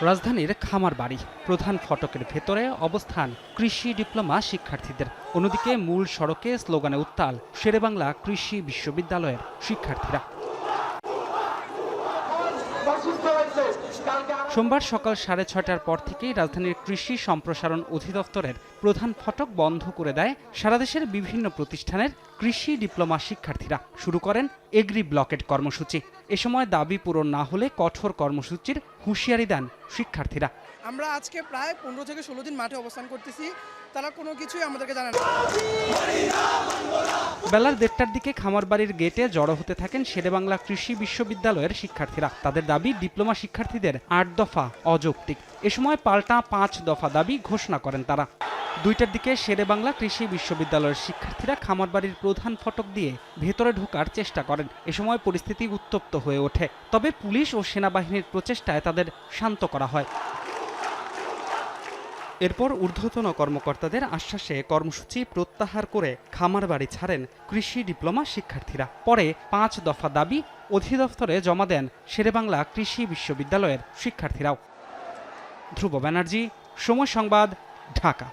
রাজধানীর খামারবাড়ি প্রধান ফটকের ভেতরে অবস্থান কৃষি ডিপ্লোমা শিক্ষার্থীদের। অন্যদিকে মূল সড়কে স্লোগানে উত্তাল শেরেবাংলা কৃষি বিশ্ববিদ্যালয়ের শিক্ষার্থীরা। সোমবার সকাল 6:30টার পর থেকেই রাজধানীর কৃষি সম্প্রসারণ অধিদপ্তরের প্রধান ফটক বন্ধ করে দেয় সারা দেশের বিভিন্ন প্রতিষ্ঠানের কৃষি ডিপ্লোমা শিক্ষার্থীরা। শুরু করেন এগ্রি ব্লকেট কর্মসূচি। এ সময় দাবি পূরণ না হলে কঠোর কর্মসূচির হুঁশিয়ারি দেন শিক্ষার্থীরা। আমরা আজকে প্রায় 15 থেকে 16 দিন মাঠে অবস্থান করতেছি, তারা কোনো কিছুই আমাদেরকে জানায় না। বেলার 1:30টার দিকে খামারবাড়ির গেটে জড়ো হতে থাকেন শেরেবাংলা কৃষি বিশ্ববিদ্যালয়ের শিক্ষার্থীরা। তাদের দাবি ডিপ্লোমা শিক্ষার্থীদের 8 দফা অযৌক্তিক। এ সময় পাল্টা 5 দফা দাবি ঘোষণা করেন তারা। 2টার দিকে শেরেবাংলা কৃষি বিশ্ববিদ্যালয়ের শিক্ষার্থীরা খামারবাড়ির প্রধান ফটক দিয়ে ভেতরে ঢোকার চেষ্টা করেন। এ সময় পরিস্থিতি উত্তপ্ত হয়ে ওঠে, তবে পুলিশ ও সেনাবাহিনীর প্রচেষ্টায় তাদের শান্ত করা হয়। এরপর ঊর্ধ্বতন কর্মকর্তাদের আশ্বাসে কর্মসূচি প্রত্যাহার করে খামারবাড়ি ছাড়েন কৃষি ডিপ্লোমা শিক্ষার্থীরা। পরে 5 দফা দাবি অধিদপ্তরে জমা দেন শেরেবাংলা কৃষি বিশ্ববিদ্যালয়ের শিক্ষার্থীরাও। ধ্রুব ব্যানার্জি, সময় সংবাদ, ঢাকা।